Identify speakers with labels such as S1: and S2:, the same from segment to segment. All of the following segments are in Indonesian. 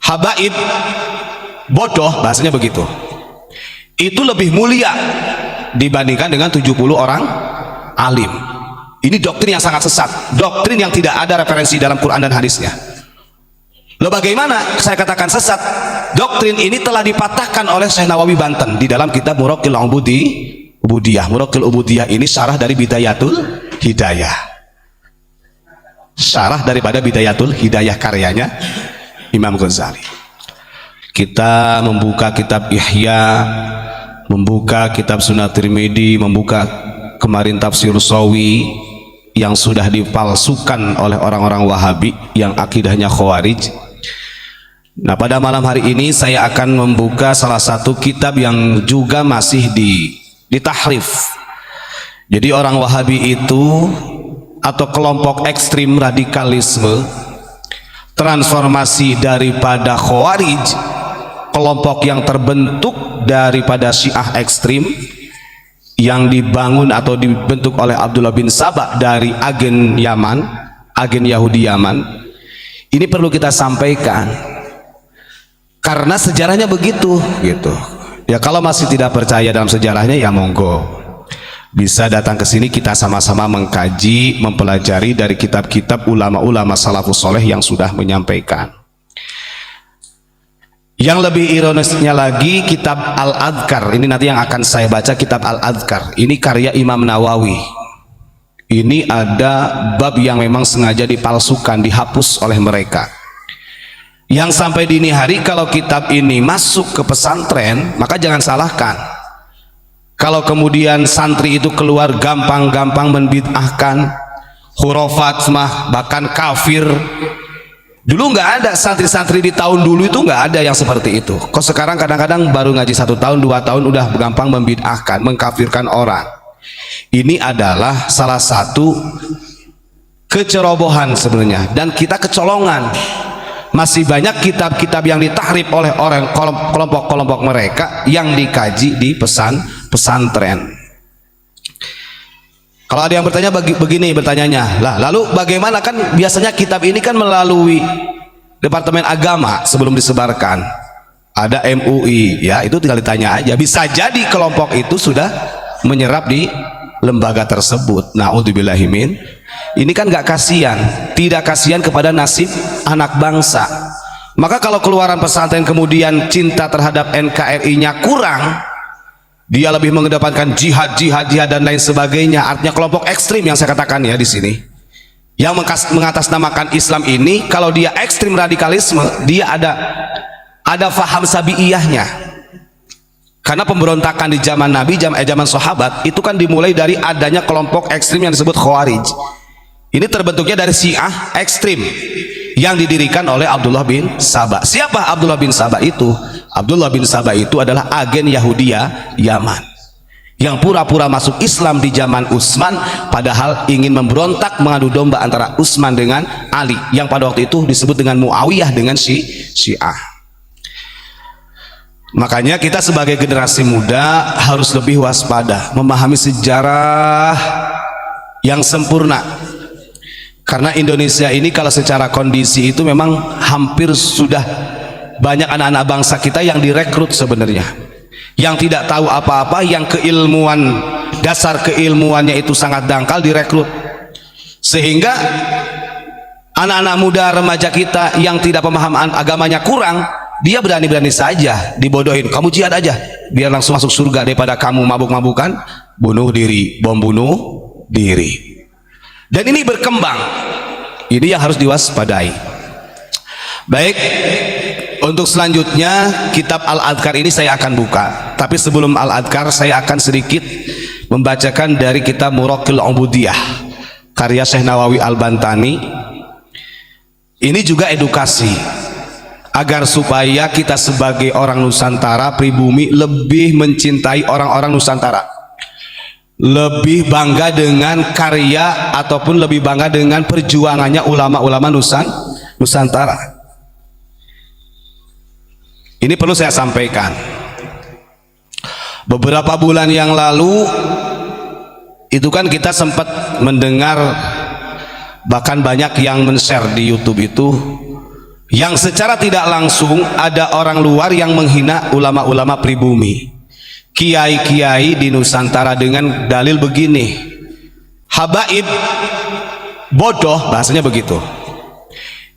S1: habaib, bodoh, bahasanya begitu, itu lebih mulia dibandingkan dengan 70 orang alim. Ini doktrin yang sangat sesat, doktrin yang tidak ada referensi dalam Quran dan hadisnya. Loh, bagaimana saya katakan sesat? Doktrin ini telah dipatahkan oleh Syekh Nawawi Banten di dalam kitab Muraqil Ubudiyah. Muraqil Ubudiyah ini syarah dari Bidayatul Hidayah, syarah daripada Bidayatul Hidayah karyanya Imam Ghazali. Kita membuka kitab Ihya, membuka kitab Sunan Tirmidzi, membuka kemarin tafsir Sawi yang sudah dipalsukan oleh orang-orang Wahabi yang akidahnya Khawarij. Nah, pada malam hari ini saya akan membuka salah satu kitab yang juga masih ditahrif. Jadi orang Wahabi itu atau kelompok ekstrim radikalisme, transformasi daripada Khawarij, kelompok yang terbentuk daripada Syiah ekstrim yang dibangun atau dibentuk oleh Abdullah bin Saba dari agen Yaman, agen Yahudi Yaman. Ini perlu kita sampaikan karena sejarahnya begitu gitu. Ya, kalau masih tidak percaya dalam sejarahnya, ya monggo bisa datang ke sini, kita sama-sama mengkaji, mempelajari dari kitab-kitab ulama-ulama salafus soleh yang sudah menyampaikan. Yang lebih ironisnya lagi, kitab Al-Adhkar ini nanti yang akan saya baca, kitab Al-Adhkar ini karya Imam Nawawi. Ini ada bab yang memang sengaja dipalsukan, dihapus oleh mereka, yang sampai dini hari kalau kitab ini masuk ke pesantren, maka jangan salahkan kalau kemudian santri itu keluar gampang-gampang membid'ahkan, khurafat mah bahkan kafir. Dulu nggak ada, santri-santri di tahun dulu itu nggak ada yang seperti itu. Kok sekarang kadang-kadang baru ngaji 1 tahun 2 tahun udah gampang membid'ahkan, mengkafirkan orang. Ini adalah salah satu kecerobohan sebenarnya, dan kita kecolongan. Masih banyak kitab-kitab yang ditahrif oleh orang kelompok-kelompok mereka yang dikaji di pesantren. Kalau ada yang bertanya begini bertanyanya, lah lalu bagaimana, kan biasanya kitab ini kan melalui Departemen Agama sebelum disebarkan, ada MUI, ya itu tinggal ditanya aja. Bisa jadi kelompok itu sudah menyerap di lembaga tersebut. Na'udzubillahimin. Ini kan gak kasihan, tidak kasihan kepada nasib anak bangsa. Maka kalau keluaran pesantren kemudian cinta terhadap NKRI-nya kurang, dia lebih mengedepankan jihad dan lain sebagainya. Artinya kelompok ekstrim yang saya katakan ya di sini, yang mengatasnamakan Islam ini, kalau dia ekstrim radikalisme, dia ada faham sabiiyahnya. Karena pemberontakan di zaman Nabi, zaman sahabat itu kan dimulai dari adanya kelompok ekstrim yang disebut Khawarij. Ini terbentuknya dari Syiah ekstrim yang didirikan oleh Abdullah bin Saba. Siapa Abdullah bin Saba itu? Abdullah bin Saba itu adalah agen Yahudiyah Yaman yang pura-pura masuk Islam di zaman Utsman, padahal ingin memberontak, mengadu domba antara Utsman dengan Ali, yang pada waktu itu disebut dengan Muawiyah dengan Syiah. Makanya kita sebagai generasi muda harus lebih waspada, memahami sejarah yang sempurna. Karena Indonesia ini kalau secara kondisi itu memang hampir sudah banyak anak-anak bangsa kita yang direkrut sebenarnya, yang tidak tahu apa-apa, yang keilmuan, dasar keilmuannya itu sangat dangkal, direkrut. Sehingga anak-anak muda remaja kita yang tidak pemahaman agamanya kurang, dia berani-berani saja dibodohin. Kamu jihad aja biar langsung masuk surga, daripada kamu mabuk-mabukan, bunuh diri, bom bunuh diri. Dan ini berkembang, ini yang harus diwaspadai. Baik, untuk selanjutnya kitab Al-Adhkar ini saya akan buka, tapi sebelum Al-Adhkar saya akan sedikit membacakan dari kitab Muraqil Ubudiyah karya Syekh Nawawi Al-Bantani. Ini juga edukasi agar supaya kita sebagai orang Nusantara pribumi lebih mencintai orang-orang Nusantara, lebih bangga dengan karya ataupun lebih bangga dengan perjuangannya ulama-ulama Nusantara. Ini perlu saya sampaikan. Beberapa bulan yang lalu itu kan kita sempat mendengar, bahkan banyak yang men-share di YouTube itu yang secara tidak langsung ada orang luar yang menghina ulama-ulama pribumi, kiai-kiai di Nusantara dengan dalil begini, habaib, bodoh, bahasanya begitu,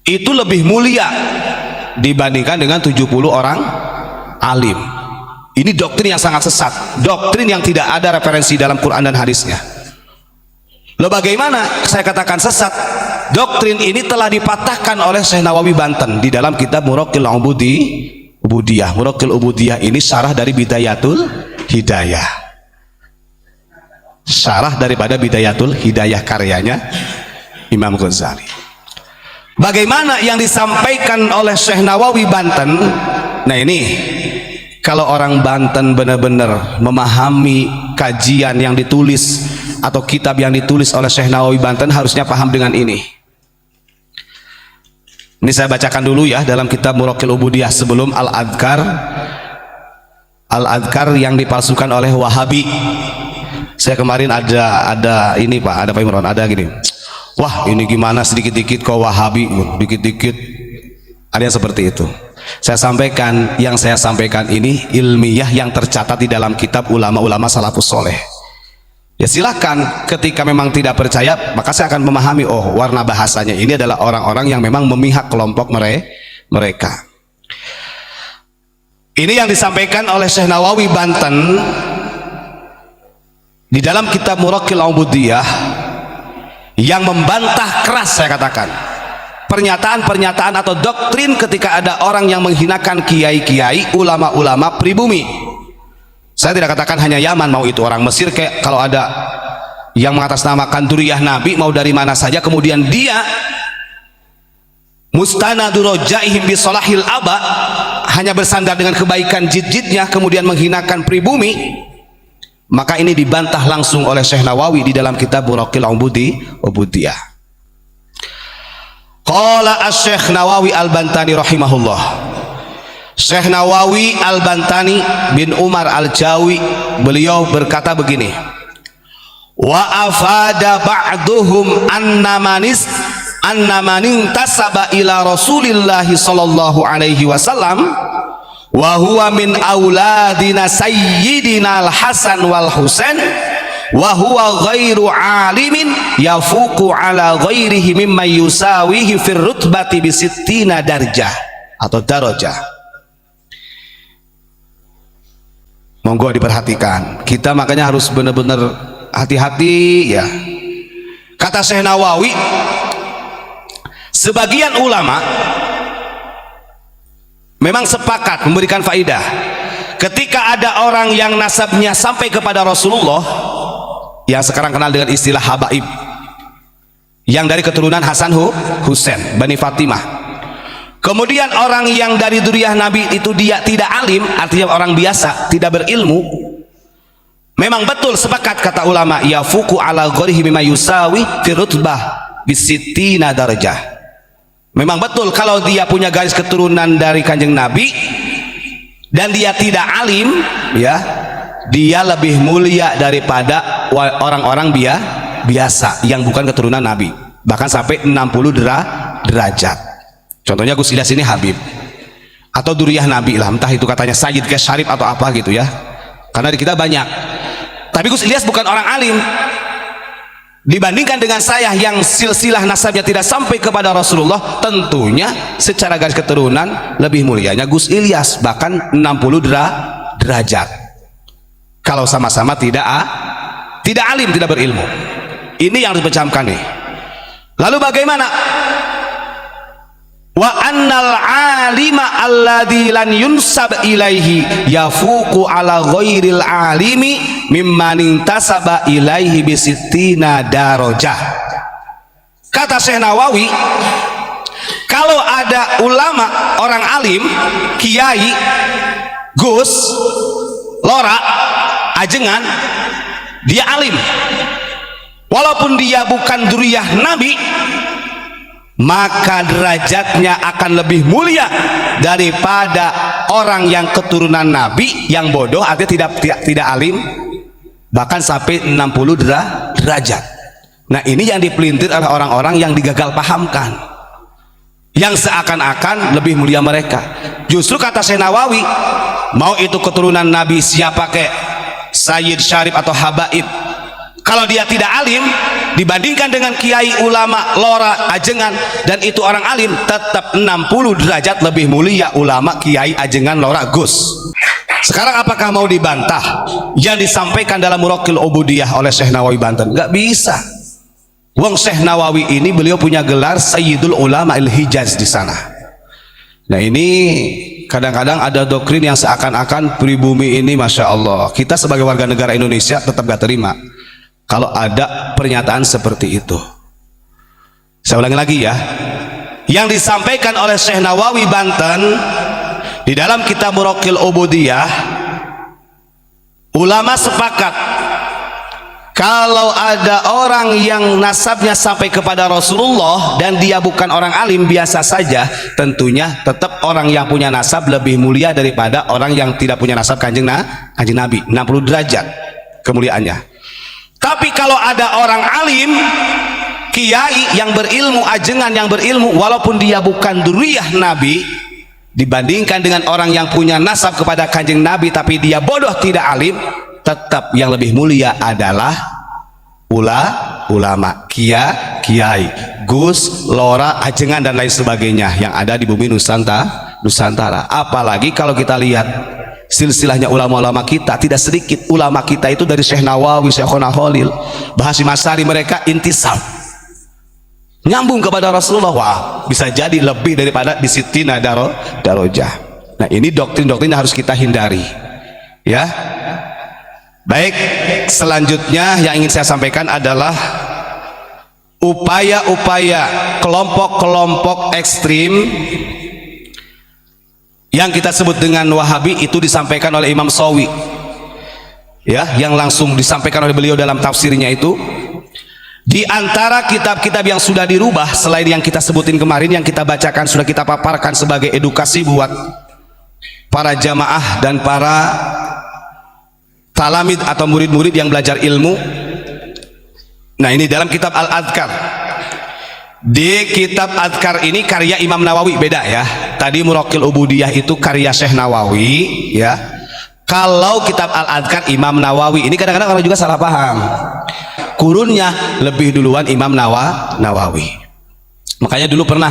S1: itu lebih mulia dibandingkan dengan 70 orang alim. Ini doktrin yang sangat sesat, doktrin yang tidak ada referensi dalam Quran dan hadisnya. Loh, bagaimana saya katakan sesat? Doktrin ini telah dipatahkan oleh Syekh Nawawi Banten di dalam kitab Muraqil Ubudiyah. Muraqil Ubudiyah ini syarah dari Bidayatul Hidayah, syarah daripada Bidayatul Hidayah karyanya Imam Ghazali. Bagaimana yang disampaikan oleh Syekh Nawawi Banten? Nah, ini kalau orang Banten benar-benar memahami kajian yang ditulis atau kitab yang ditulis oleh Syekh Nawawi Banten, harusnya paham dengan ini. Ini saya bacakan dulu ya dalam kitab Muraqil Ubudiyah sebelum Al-Adhkar yang dipalsukan oleh Wahabi. Saya kemarin ada ini Pak, ada Pak Imran, ada gini, wah ini gimana sedikit-dikit kok Wahabi, dikit-dikit ada yang seperti itu. Saya sampaikan, yang saya sampaikan ini ilmiah yang tercatat di dalam kitab ulama-ulama salafus soleh. Ya silakan, ketika memang tidak percaya maka saya akan memahami, oh warna bahasanya ini adalah orang-orang yang memang memihak kelompok mereka. Ini yang disampaikan oleh Syekh Nawawi Banten di dalam kitab Muraqil Ubudiyah, yang membantah keras, saya katakan, pernyataan-pernyataan atau doktrin ketika ada orang yang menghinakan kiai-kiai, ulama-ulama pribumi. Saya tidak katakan hanya Yaman, mau itu orang Mesir, kayak kalau ada yang mengatasnamakan duriyah Nabi mau dari mana saja, kemudian dia mustanadu rojaihim bisolahil aba, hanya bersandar dengan kebaikan jid-jidnya, kemudian menghinakan pribumi, maka ini dibantah langsung oleh Syekh Nawawi di dalam kitab Muraqil Ubudiyah. Qala asy-Syekh Nawawi Al-Bantani rahimahullah. Syekh Nawawi Al-Bantani bin Umar Al-Jawi, beliau berkata begini, wa afada ba'duhum anna manin tasaba ila Rasulillahi sallallahu alaihi wasallam wa huwa min auladina sayyidina Al-Hasan wal Husain wa huwa ghairu alimin yafuqu ala ghairihi mimma yusawihi fir rutbati bi sittina darjah atau darajah. Monggo diperhatikan, kita makanya harus benar-benar hati-hati ya. Kata Syekh Nawawi, sebagian ulama memang sepakat memberikan faidah ketika ada orang yang nasabnya sampai kepada Rasulullah, yang sekarang kenal dengan istilah habaib, yang dari keturunan Hasan Husain Bani Fatimah. Kemudian orang yang dari duriyah Nabi itu dia tidak alim, artinya orang biasa, tidak berilmu. Memang betul sepakat kata ulama, yafuku ala ghorihi mimma yusawi fi rutbah bisittina darajah. Memang betul kalau dia punya garis keturunan dari kanjeng Nabi dan dia tidak alim, ya, dia lebih mulia daripada orang-orang biasa yang bukan keturunan Nabi, bahkan sampai 60 derajat. Contohnya Gus Ilyas ini Habib atau duriyah Nabi lah, entah itu katanya Sayyid ke Syarif atau apa gitu ya, karena di kita banyak. Tapi Gus Ilyas bukan orang alim dibandingkan dengan saya yang silsilah nasabnya tidak sampai kepada Rasulullah. Tentunya secara garis keturunan lebih mulianya Gus Ilyas, bahkan 60 derajat kalau sama-sama tidak alim, tidak berilmu. Ini yang harus dipecahkan nih. Lalu bagaimana? Wa annal alima alladzi lan yunsab ilaihi yafuqu ala ghairil alimi mimman intasaba ilaihi bisittina darajah. Kata Syekh Nawawi, kalau ada ulama, orang alim, kiai, gus, lora, ajengan, dia alim, walaupun dia bukan duriyah Nabi, maka derajatnya akan lebih mulia daripada orang yang keturunan Nabi yang bodoh, artinya tidak alim, bahkan sampai 60 derajat. Nah, ini yang dipelintir oleh orang-orang yang digagal pahamkan. yang seakan-akan lebih mulia mereka. Justru kata Syekh Nawawi, mau itu keturunan Nabi siapa kek, Sayyid, Syarif atau Habaib, kalau dia tidak alim dibandingkan dengan kiai, ulama, lora, ajengan, dan itu orang alim, tetap 60 derajat lebih mulia ulama, kiai, ajengan, lora, gus. Sekarang apakah mau dibantah yang disampaikan dalam Muraqil Ubudiyah oleh Syekh Nawawi Banten? Nggak bisa. Wong Syekh Nawawi ini beliau punya gelar Sayyidul Ulama Al-Hijaz di sana. Nah ini kadang-kadang ada doktrin yang seakan-akan pribumi ini, Masya Allah, kita sebagai warga negara Indonesia tetap gak terima kalau ada pernyataan seperti itu. Saya ulangi lagi ya, yang disampaikan oleh Syekh Nawawi Banten di dalam kitab Muraqil Ubudiyah, ulama sepakat kalau ada orang yang nasabnya sampai kepada Rasulullah dan dia bukan orang alim biasa saja, tentunya tetap orang yang punya nasab lebih mulia daripada orang yang tidak punya nasab kanjeng Nabi, 60 derajat kemuliaannya. Tapi kalau ada orang alim, kiai yang berilmu, ajengan yang berilmu, walaupun dia bukan dzurriyyah Nabi, dibandingkan dengan orang yang punya nasab kepada kanjeng Nabi tapi dia bodoh tidak alim, tetap yang lebih mulia adalah ulama, kiai, gus, lora, ajengan dan lain sebagainya yang ada di bumi Nusantara. Apalagi kalau kita lihat silsilahnya ulama-ulama kita, tidak sedikit ulama kita itu dari Syekh Nawawi, Syekhona Khalil, Bahasim Asy'ari, mereka intisab nyambung kepada Rasulullah. Wah, bisa jadi lebih daripada di Sitina Darajah. Nah ini doktrin-doktrin yang harus kita hindari ya. Baik, selanjutnya yang ingin saya sampaikan adalah upaya-upaya kelompok-kelompok ekstrim yang kita sebut dengan Wahabi itu disampaikan oleh Imam Shawi ya, yang langsung disampaikan oleh beliau dalam tafsirnya itu. Di antara kitab-kitab yang sudah dirubah selain yang kita sebutin kemarin, yang kita bacakan, sudah kita paparkan sebagai edukasi buat para jamaah dan para talamid atau murid-murid yang belajar ilmu. Nah ini dalam kitab Al-Adhkar. Di kitab Adhkar ini karya Imam Nawawi, beda ya. Tadi Muraqil Ubudiyah itu karya Syekh Nawawi ya. Kalau kitab Al-Adhkar Imam Nawawi, ini kadang-kadang orang juga salah paham. Kurunnya lebih duluan Imam Nawawi. Makanya dulu pernah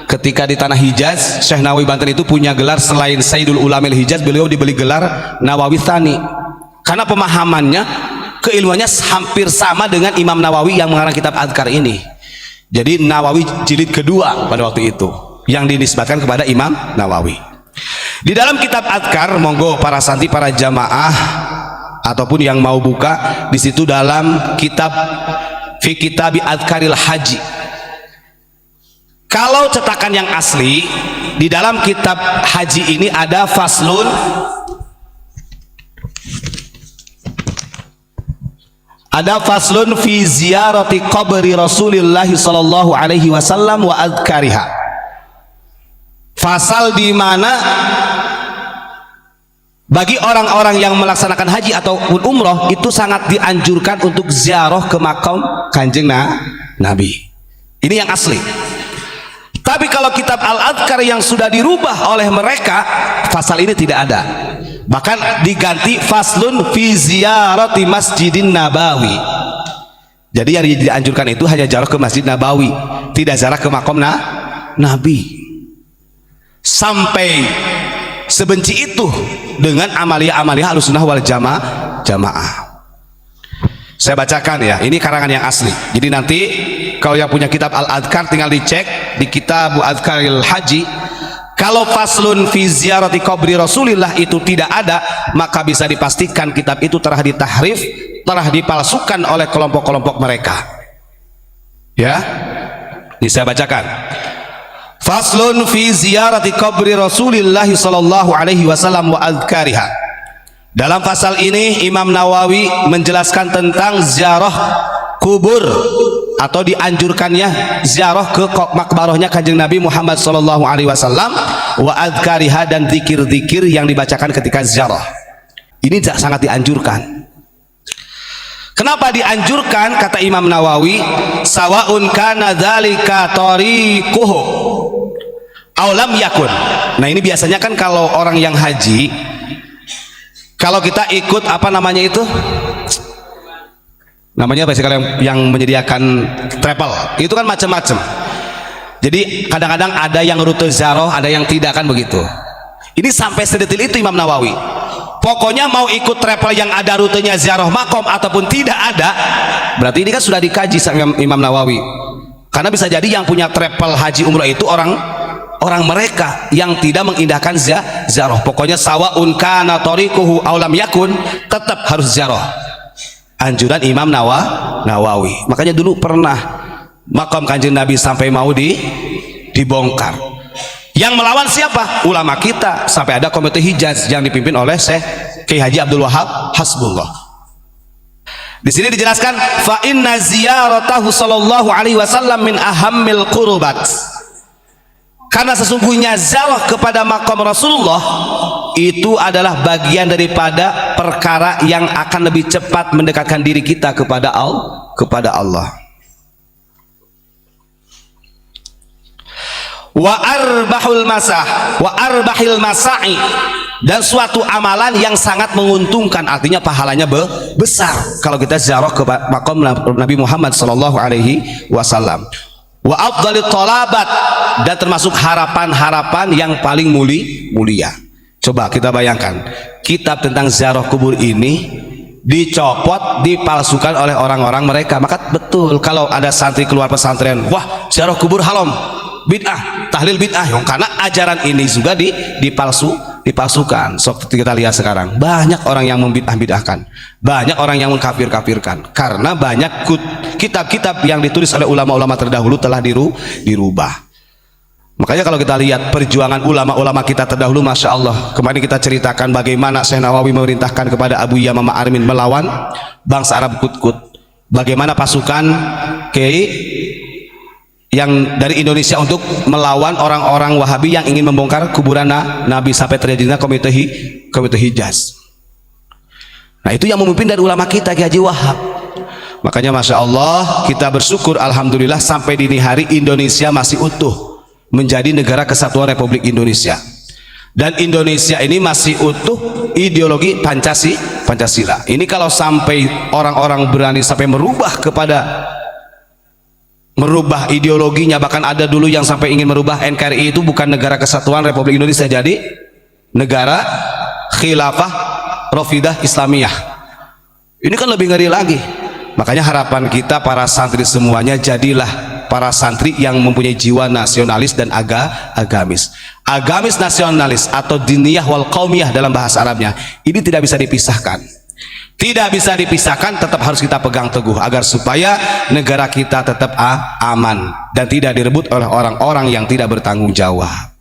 S1: ketika di tanah Hijaz, Syekh Nawawi Banten itu punya gelar selain Sayyidul Ulama Al-Hijaz, beliau diberi gelar Nawawi Tsani. Karena pemahamannya, keilmuannya hampir sama dengan Imam Nawawi yang mengarang kitab Adhkar ini. Jadi Nawawi jilid kedua pada waktu itu yang dinisbatkan kepada Imam Nawawi. Di dalam kitab Adhkar, monggo para santri, para jamaah ataupun yang mau buka di situ dalam kitab fi kitabi Adhkaril Haji. Kalau cetakan yang asli di dalam kitab haji ini ada faslun, ada faslun fi ziyarati qabri Rasulillah sallallahu alaihi wasallam wa adhkariha. Fasal di mana bagi orang-orang yang melaksanakan haji ataupun umroh itu sangat dianjurkan untuk ziarah ke makam kanjeng Nabi. Ini yang asli. Tapi kalau kitab Al-Adhkar yang sudah dirubah oleh mereka, pasal ini tidak ada. Bahkan diganti faslun fi ziyarati Masjidin Nabawi. Jadi yang dianjurkan itu hanya ziarah ke Masjid Nabawi, tidak ziarah ke makam Nabi. Sampai sebenci itu dengan amalia-amalia Ahlussunnah wal Jamaah. Saya bacakan ya, ini karangan yang asli. Jadi nanti kalau yang punya kitab Al-Adhkar tinggal dicek di kitab Adhkaril Haji. Kalau faslun fi ziyarati qabri Rasulillah itu tidak ada, maka bisa dipastikan kitab itu telah ditahrif, telah dipalsukan oleh kelompok-kelompok mereka. Ya, ini saya bacakan. Faslun fi ziyarati qabri Rasulillah sallallahu alaihi wasallam wa adhkariha. Dalam pasal ini Imam Nawawi menjelaskan tentang ziarah kubur atau dianjurkannya ziarah ke makbarahnya kanjeng Nabi Muhammad sallallahu alaihi wasallam wa adhkariha, dan zikir-zikir yang dibacakan ketika ziarah. Ini sangat dianjurkan. Kenapa dianjurkan? Kata Imam Nawawi, sawaun kana dzalika tariquhu, aulam yakun. Nah ini biasanya kan kalau orang yang haji, kalau kita ikut apa namanya itu, namanya apa sih kalau yang menyediakan travel itu kan macam-macam. Jadi kadang-kadang ada yang rute ziarah, ada yang tidak, kan begitu. Ini sampai sedetil itu Imam Nawawi. Pokoknya mau ikut travel yang ada rutenya ziarah makom ataupun tidak ada, berarti ini kan sudah dikaji sama Imam Nawawi. Karena bisa jadi yang punya travel haji umrah itu orang mereka yang tidak mengindahkan ziarah. Pokoknya sawaun kana tariquhu aw lam yakun, tetap harus ziarah. Anjuran Imam Nawawi. Makanya dulu pernah makam Kanjeng Nabi sampai mau dibongkar. Yang melawan siapa? Ulama kita. Sampai ada komite Hijaz yang dipimpin oleh Syekh Kiai Haji Abdul Wahab Hasbullah. Di sini dijelaskan fa inna ziyaratahu sallallahu alaihi wasallam min ahammil qurubat. Karena sesungguhnya ziarah kepada makam Rasulullah itu adalah bagian daripada perkara yang akan lebih cepat mendekatkan diri kita kepada Allah. Wa arbahul masah wa arbahil masai, dan suatu amalan yang sangat menguntungkan, artinya pahalanya besar kalau kita ziarah ke makam Nabi Muhammad sallallahu alaihi wasallam. Wa afdalit talabat, dan termasuk harapan-harapan yang paling mulia. Coba kita bayangkan, kitab tentang ziarah kubur ini dicopot, dipalsukan oleh orang-orang mereka. Maka betul kalau ada santri keluar pesantren, wah ziarah kubur haram, bid'ah, tahlil bid'ah, karena ajaran ini juga dipalsukan. So kita lihat sekarang banyak orang yang membid'ah-bid'ahkan, banyak orang yang mengkafir-kafirkan, karena banyak kitab-kitab yang ditulis oleh ulama-ulama terdahulu telah dirubah. Makanya kalau kita lihat perjuangan ulama-ulama kita terdahulu, Masya Allah, kemarin kita ceritakan bagaimana Syekh Nawawi memerintahkan kepada Abu Yamamah Armin melawan bangsa Arab Kut-Kut, bagaimana pasukan Kiai yang dari Indonesia untuk melawan orang-orang Wahabi yang ingin membongkar kuburan Nabi, sampai terjadinya komite Hijaz. Nah itu yang memimpin dari ulama kita, Kiai Haji Wahab. Makanya Masya Allah, kita bersyukur alhamdulillah sampai dini hari Indonesia masih utuh menjadi negara kesatuan Republik Indonesia, dan Indonesia ini masih utuh ideologi Pancasila. Ini kalau sampai orang-orang berani sampai merubah ideologinya, bahkan ada dulu yang sampai ingin merubah NKRI itu bukan negara kesatuan Republik Indonesia, jadi negara khilafah Rafidah Islamiyah. Ini kan lebih ngeri lagi. Makanya harapan kita para santri semuanya, jadilah para santri yang mempunyai jiwa nasionalis dan agamis nasionalis atau diniyah wal qaumiyah dalam bahasa Arabnya. Ini tidak bisa dipisahkan, tetap harus kita pegang teguh agar supaya negara kita tetap aman dan tidak direbut oleh orang-orang yang tidak bertanggung jawab.